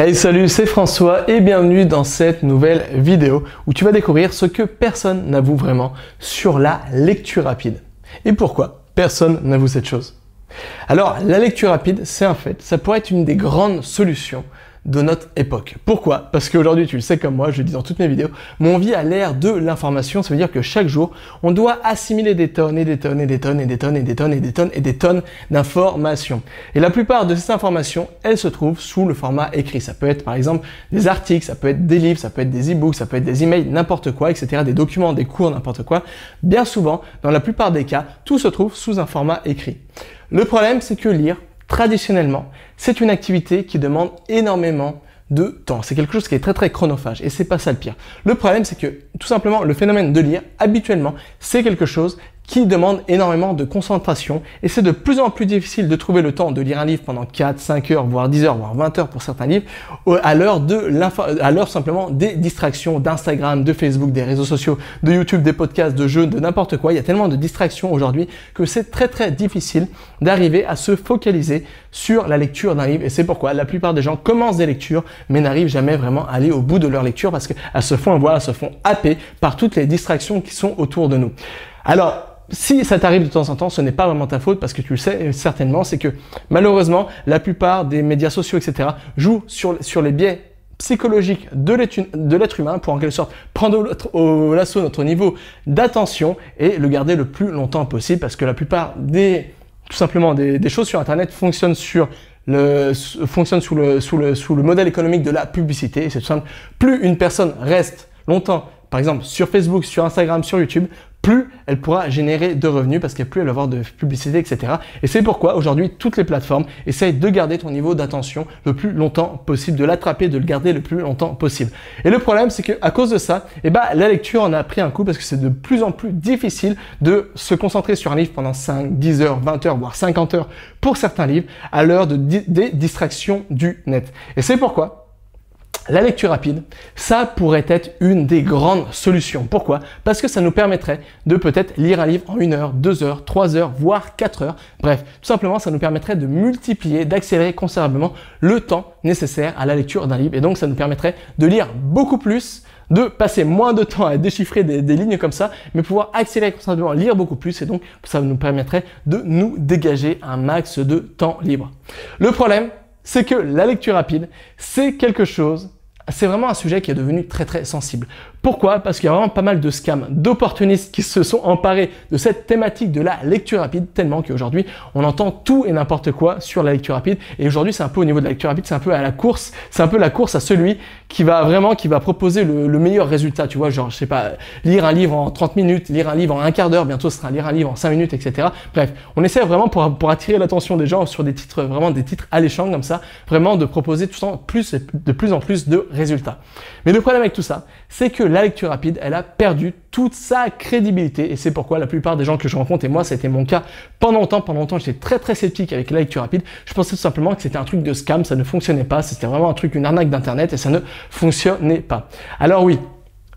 Hey salut, c'est François et bienvenue dans cette nouvelle vidéo où tu vas découvrir ce que personne n'avoue vraiment sur la lecture rapide. Et pourquoi personne n'avoue cette chose? Alors, la lecture rapide, c'est un fait, ça pourrait être une des grandes solutions de notre époque. Pourquoi? Parce qu'aujourd'hui, tu le sais comme moi, je le dis dans toutes mes vidéos, mais on vit à l'ère de l'information, ça veut dire que chaque jour, on doit assimiler des tonnes et des tonnes et des tonnes et des tonnes et des tonnes et des tonnes et des tonnes d'informations. Et la plupart de ces informations, elles se trouvent sous le format écrit. Ça peut être par exemple des articles, ça peut être des livres, ça peut être des e-books, ça peut être des emails, n'importe quoi, etc., des documents, des cours, n'importe quoi. Bien souvent, dans la plupart des cas, tout se trouve sous un format écrit. Le problème, c'est que lire, traditionnellement, c'est une activité qui demande énormément de temps. C'est quelque chose qui est très chronophage et c'est pas ça le pire. Le problème, c'est que tout simplement le phénomène de lire, habituellement, c'est quelque chose qui demande énormément de concentration et c'est de plus en plus difficile de trouver le temps de lire un livre pendant 4, 5 heures, voire 10 heures, voire 20 heures pour certains livres, à l'heure simplement des distractions d'Instagram, de Facebook, des réseaux sociaux, de YouTube, des podcasts, de jeux, de n'importe quoi. Il y a tellement de distractions aujourd'hui que c'est très difficile d'arriver à se focaliser sur la lecture d'un livre et c'est pourquoi la plupart des gens commencent des lectures mais n'arrivent jamais vraiment à aller au bout de leur lecture parce qu'elles se font happer par toutes les distractions qui sont autour de nous. Alors, si ça t'arrive de temps en temps, ce n'est pas vraiment ta faute parce que tu le sais certainement, c'est que malheureusement, la plupart des médias sociaux, etc. jouent sur les biais psychologiques de l'être humain pour en quelque sorte prendre au lasso notre niveau d'attention et le garder le plus longtemps possible parce que la plupart des choses sur Internet fonctionnent sous le modèle économique de la publicité et c'est tout simple. Plus une personne reste longtemps, par exemple sur Facebook, sur Instagram, sur YouTube, plus elle pourra générer de revenus parce plus elle va avoir de publicité, etc. Et c'est pourquoi aujourd'hui, toutes les plateformes essayent de garder ton niveau d'attention le plus longtemps possible, de l'attraper, de le garder le plus longtemps possible. Et le problème, c'est qu'à cause de ça, la lecture en a pris un coup parce que c'est de plus en plus difficile de se concentrer sur un livre pendant 5, 10 heures, 20 heures, voire 50 heures pour certains livres à l'heure des distractions du net. Et c'est pourquoi la lecture rapide, ça pourrait être une des grandes solutions. Pourquoi? Parce que ça nous permettrait de peut-être lire un livre en 1 heure, 2 heures, 3 heures, voire 4 heures. Bref, tout simplement, ça nous permettrait de multiplier, d'accélérer considérablement le temps nécessaire à la lecture d'un livre. Et donc, ça nous permettrait de lire beaucoup plus, de passer moins de temps à déchiffrer des lignes comme ça, mais pouvoir accélérer considérablement, lire beaucoup plus. Et donc, ça nous permettrait de nous dégager un max de temps libre. Le problème, c'est que la lecture rapide, c'est vraiment un sujet qui est devenu très sensible. Pourquoi? Parce qu'il y a vraiment pas mal de scams, d'opportunistes qui se sont emparés de cette thématique de la lecture rapide tellement qu'aujourd'hui, on entend tout et n'importe quoi sur la lecture rapide. Et aujourd'hui, c'est un peu au niveau de la lecture rapide, c'est un peu à la course, c'est un peu la course à celui qui va proposer le meilleur résultat. Tu vois, genre, je sais pas, lire un livre en 30 minutes, lire un livre en un quart d'heure, bientôt ce sera lire un livre en 5 minutes, etc. Bref, on essaie vraiment pour attirer l'attention des gens sur des titres alléchants comme ça, vraiment de proposer de plus en plus de résultats. Mais le problème avec tout ça, c'est que la lecture rapide, elle a perdu toute sa crédibilité et c'est pourquoi la plupart des gens que je rencontre, et moi ça a été mon cas pendant longtemps, j'étais très sceptique avec la lecture rapide. Je pensais tout simplement que c'était un truc de scam, ça ne fonctionnait pas, c'était vraiment une arnaque d'internet et ça ne fonctionnait pas. Alors oui,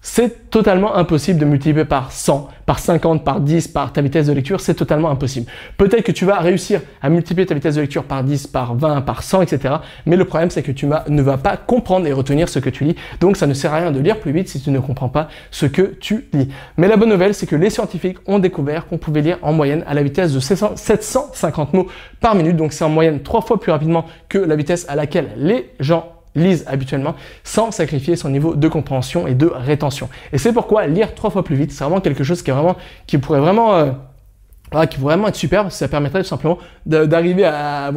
c'est totalement impossible de multiplier par 100, par 50, par 10, par ta vitesse de lecture, c'est totalement impossible. Peut-être que tu vas réussir à multiplier ta vitesse de lecture par 10, par 20, par 100, etc. Mais le problème, c'est que tu ne vas pas comprendre et retenir ce que tu lis. Donc, ça ne sert à rien de lire plus vite si tu ne comprends pas ce que tu lis. Mais la bonne nouvelle, c'est que les scientifiques ont découvert qu'on pouvait lire en moyenne à la vitesse de 750 mots par minute. Donc, c'est en moyenne 3 fois plus rapidement que la vitesse à laquelle les gens lisent habituellement sans sacrifier son niveau de compréhension et de rétention. Et c'est pourquoi lire 3 fois plus vite, c'est vraiment quelque chose qui pourrait vraiment être super parce que ça permettrait tout simplement d'arriver à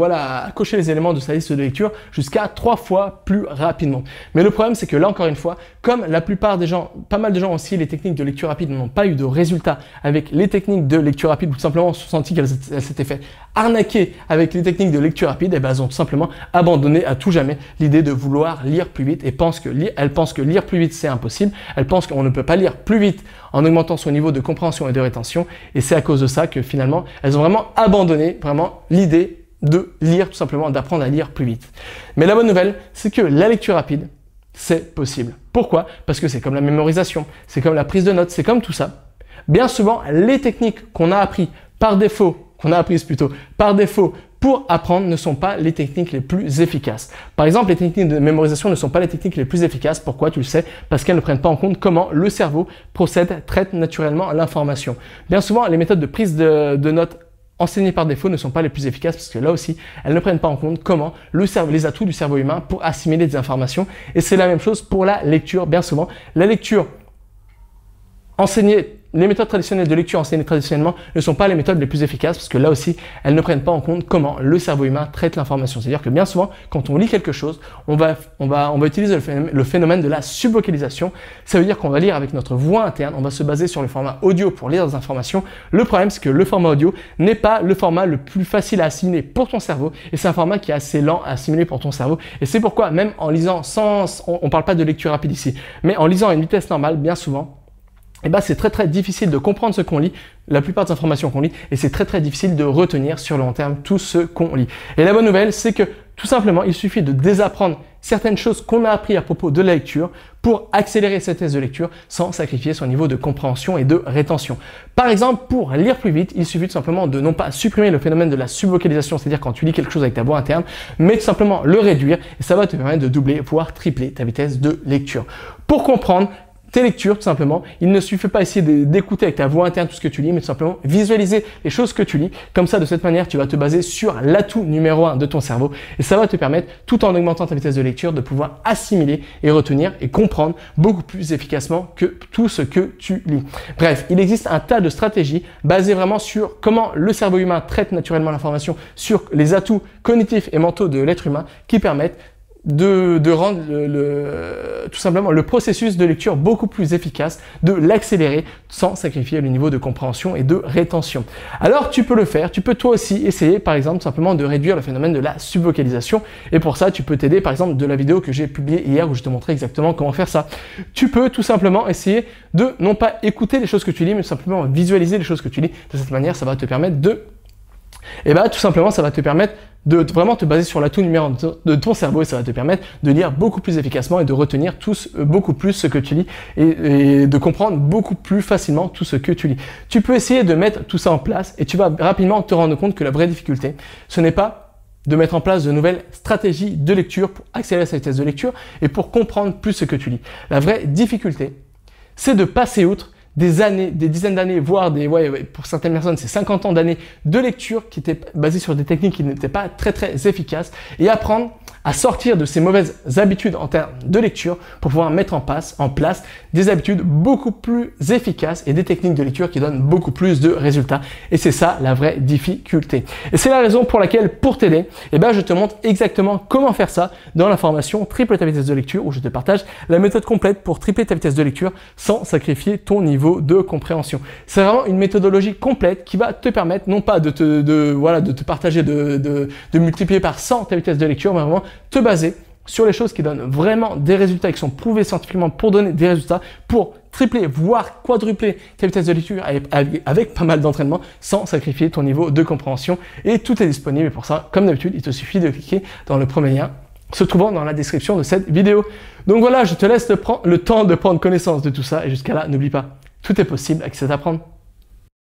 cocher les éléments de sa liste de lecture jusqu'à 3 fois plus rapidement. Mais le problème, c'est que là, encore une fois, comme la plupart des gens, pas mal de gens aussi, les techniques de lecture rapide n'ont pas eu de résultats avec les techniques de lecture rapide ou tout simplement se sont senti qu'elles s'étaient fait arnaquer avec les techniques de lecture rapide, et elles ont tout simplement abandonné à tout jamais l'idée de vouloir lire plus vite et elles pensent que lire plus vite, c'est impossible. Elles pensent qu'on ne peut pas lire plus vite en augmentant son niveau de compréhension et de rétention. Et c'est à cause de ça que finalement, elles ont vraiment abandonné l'idée de lire, tout simplement, d'apprendre à lire plus vite. Mais la bonne nouvelle, c'est que la lecture rapide, c'est possible. Pourquoi? Parce que c'est comme la mémorisation, c'est comme la prise de notes, c'est comme tout ça. Bien souvent, les techniques qu'on a apprises par défaut pour apprendre ne sont pas les techniques les plus efficaces. Par exemple, les techniques de mémorisation ne sont pas les techniques les plus efficaces. Pourquoi? Tu le sais, parce qu'elles ne prennent pas en compte comment le cerveau procède, traite naturellement l'information. Bien souvent, les méthodes de prise de notes enseignées par défaut ne sont pas les plus efficaces parce que là aussi, elles ne prennent pas en compte comment les atouts du cerveau humain pour assimiler des informations. Et c'est la même chose pour la lecture. Bien souvent, la lecture les méthodes traditionnelles de lecture enseignées traditionnellement ne sont pas les méthodes les plus efficaces parce que là aussi, elles ne prennent pas en compte comment le cerveau humain traite l'information. C'est-à-dire que bien souvent, quand on lit quelque chose, on va utiliser le phénomène de la subvocalisation. Ça veut dire qu'on va lire avec notre voix interne, on va se baser sur le format audio pour lire des informations. Le problème, c'est que le format audio n'est pas le format le plus facile à assimiler pour ton cerveau et c'est un format qui est assez lent à assimiler pour ton cerveau. Et c'est pourquoi, même en lisant on parle pas de lecture rapide ici, mais en lisant à une vitesse normale, bien souvent, c'est très difficile de comprendre ce qu'on lit, la plupart des informations qu'on lit, et c'est très difficile de retenir sur le long terme tout ce qu'on lit. Et la bonne nouvelle, c'est que tout simplement, il suffit de désapprendre certaines choses qu'on a appris à propos de la lecture pour accélérer cette thèse de lecture sans sacrifier son niveau de compréhension et de rétention. Par exemple, pour lire plus vite, il suffit tout simplement de non pas supprimer le phénomène de la subvocalisation, c'est-à-dire quand tu lis quelque chose avec ta voix interne, mais tout simplement le réduire et ça va te permettre de doubler, voire tripler ta vitesse de lecture. Pour comprendre tes lectures, tout simplement, il ne suffit pas essayer d'écouter avec ta voix interne tout ce que tu lis, mais tout simplement visualiser les choses que tu lis. Comme ça, de cette manière, tu vas te baser sur l'atout numéro 1 de ton cerveau et ça va te permettre, tout en augmentant ta vitesse de lecture, de pouvoir assimiler et retenir et comprendre beaucoup plus efficacement que tout ce que tu lis. Bref, il existe un tas de stratégies basées vraiment sur comment le cerveau humain traite naturellement l'information, sur les atouts cognitifs et mentaux de l'être humain qui permettent de rendre tout simplement le processus de lecture beaucoup plus efficace, de l'accélérer sans sacrifier le niveau de compréhension et de rétention. Alors tu peux le faire, tu peux toi aussi essayer par exemple tout simplement de réduire le phénomène de la subvocalisation et pour ça tu peux t'aider par exemple de la vidéo que j'ai publiée hier où je te montrais exactement comment faire ça. Tu peux tout simplement essayer de non pas écouter les choses que tu lis mais tout simplement visualiser les choses que tu lis. De cette manière ça va te permettre tout simplement ça va te permettre de vraiment te baser sur l'atout numéro 1 de ton cerveau et ça va te permettre de lire beaucoup plus efficacement et de retenir beaucoup plus ce que tu lis et de comprendre beaucoup plus facilement tout ce que tu lis. Tu peux essayer de mettre tout ça en place et tu vas rapidement te rendre compte que la vraie difficulté, ce n'est pas de mettre en place de nouvelles stratégies de lecture pour accélérer sa vitesse de lecture et pour comprendre plus ce que tu lis. La vraie difficulté, c'est de passer outre des années, des dizaines d'années, voire pour certaines personnes, c'est 50 ans d'années de lecture qui étaient basées sur des techniques qui n'étaient pas très efficaces et apprendre à sortir de ces mauvaises habitudes en termes de lecture pour pouvoir mettre en place des habitudes beaucoup plus efficaces et des techniques de lecture qui donnent beaucoup plus de résultats. Et c'est ça la vraie difficulté. Et c'est la raison pour laquelle, pour t'aider, je te montre exactement comment faire ça dans la formation Triple ta vitesse de lecture où je te partage la méthode complète pour tripler ta vitesse de lecture sans sacrifier ton niveau de compréhension. C'est vraiment une méthodologie complète qui va te permettre non pas de te partager, de multiplier par 100 ta vitesse de lecture, mais vraiment te baser sur les choses qui donnent vraiment des résultats et qui sont prouvés scientifiquement pour donner des résultats, pour tripler, voire quadrupler ta vitesse de lecture avec pas mal d'entraînement sans sacrifier ton niveau de compréhension. Et tout est disponible et pour ça, comme d'habitude, il te suffit de cliquer dans le premier lien se trouvant dans la description de cette vidéo. Donc voilà, je te laisse le temps de prendre connaissance de tout ça et jusqu'à là, n'oublie pas, tout est possible avec cet apprendre.